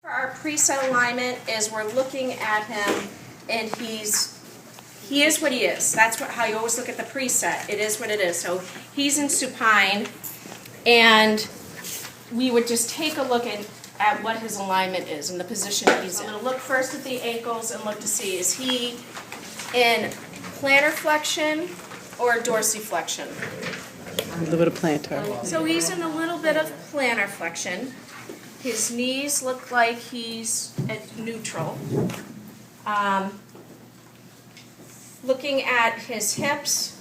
Our preset alignment is we're looking at him and he is what he is. That's how you always look at the preset. It is what it is. So he's in supine, and we would just take a look at what his alignment is and the position he's in. I'm going to look first at the ankles and look to see, is he in plantar flexion or dorsiflexion? A little bit of plantar. So he's in a little bit of plantar flexion. His knees look like he's at neutral. Looking at his hips,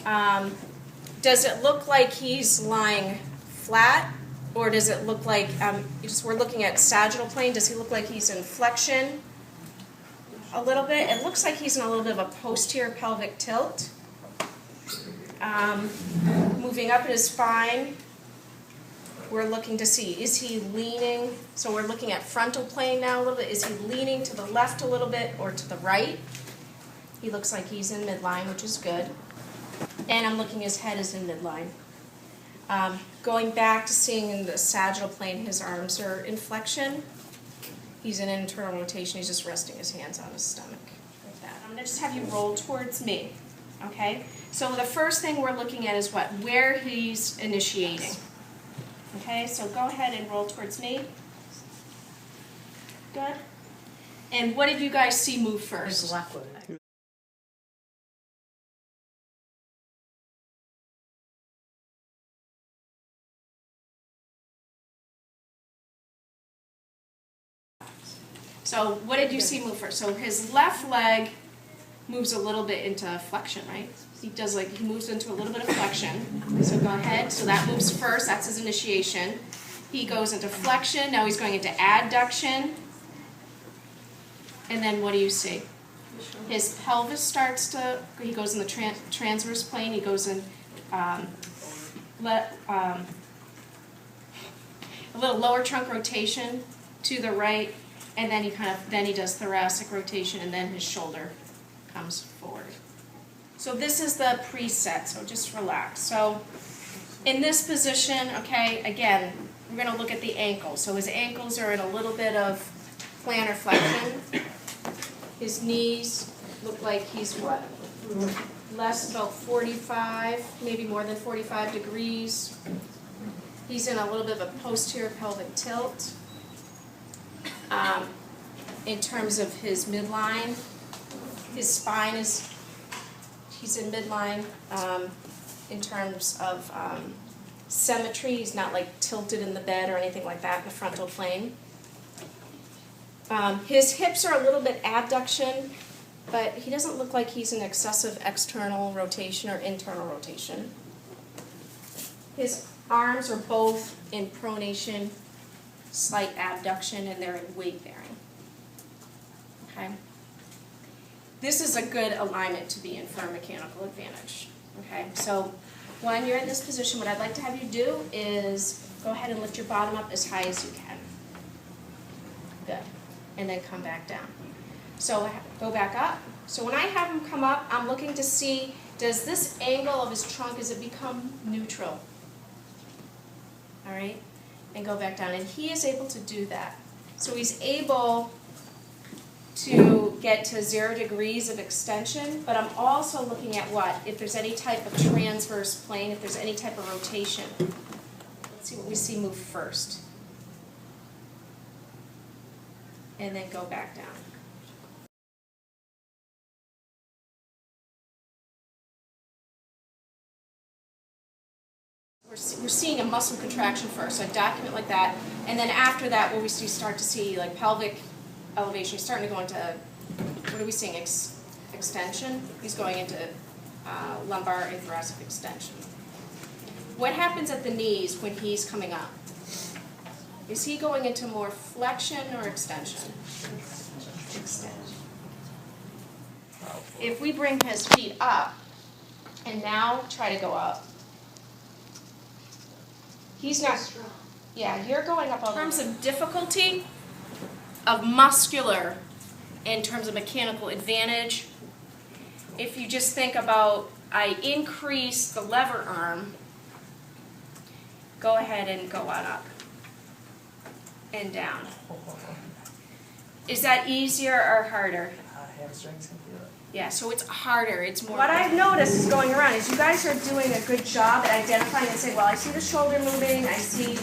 does it look like he's lying flat, or does it look like, we're looking at sagittal plane, does he look like he's in flexion a little bit? It looks like he's in a little bit of a posterior pelvic tilt. Moving up in his spine, we're looking to see, is he leaning? So we're looking at frontal plane now a little bit. Is he leaning to the left a little bit or to the right? He looks like he's in midline, which is good. And I'm looking, his head is in midline. Going back to seeing in the sagittal plane, his arms are in flexion. He's in internal rotation. He's just resting his hands on his stomach like that. I'm going to just have you roll towards me. Okay? So the first thing we're looking at is what? Where he's initiating. Okay, so go ahead and roll towards me. Good. And what did you guys see move first? His left leg. So what did you see move first? So his left leg moves a little bit into flexion, right? He moves into a little bit of flexion. So go ahead. So that moves first. That's his initiation. He goes into flexion. Now he's going into adduction. And then what do you see? His pelvis starts to, he goes in the transverse plane. He goes in a little lower trunk rotation to the right. And then he does thoracic rotation, and then his shoulder comes forward. So this is the preset, so just relax. So in this position, okay, again, we're going to look at the ankles. So his ankles are in a little bit of plantar flexion. His knees look like he's what? Less about 45, maybe more than 45 degrees. He's in a little bit of a posterior pelvic tilt. In terms of his midline, his spine he's in midline. In terms of symmetry, he's not like tilted in the bed or anything like that in the frontal plane. His hips are a little bit abduction, but he doesn't look like he's in excessive external rotation or internal rotation. His arms are both in pronation, slight abduction, and they're in weight bearing. Okay? This is a good alignment to be in for a mechanical advantage. Okay? So when you're in this position, what I'd like to have you do is go ahead and lift your bottom up as high as you can. Good. And then come back down. So go back up. So when I have him come up, I'm looking to see, does this angle of his trunk, does it become neutral? All right? And go back down. And he is able to do that. So he's able to get to 0 degrees of extension, but I'm also looking at what? If there's any type of transverse plane, if there's any type of rotation. Let's see what we see move first. And then go back down. We're seeing a muscle contraction first, so I document like that, and then after that, what we start to see, like pelvic elevation, he's starting to go into, what are we seeing, extension? He's going into lumbar and thoracic extension. What happens at the knees when he's coming up? Is he going into more flexion or extension? Extension. If we bring his feet up, and now try to go up, he's not, yeah, you're going up. In terms of difficulty, of muscular, in terms of mechanical advantage, if you just think about, I increase the lever arm, go ahead and go on up. and down. Is that easier or harder? Hamstrings can feel it. Yeah, so it's harder, it's more. What I've noticed is going around is you guys are doing a good job at identifying and saying, well, I see the shoulder moving, I see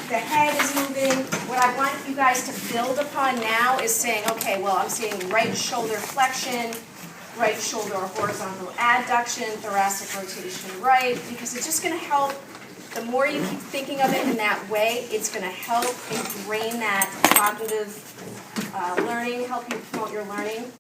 the head is moving. What I want you guys to build upon now is saying, okay, well, I'm seeing right shoulder flexion, right shoulder horizontal adduction, thoracic rotation right, because it's just going to help. The more you keep thinking of it in that way, it's going to help ingrain that cognitive learning, help you promote your learning.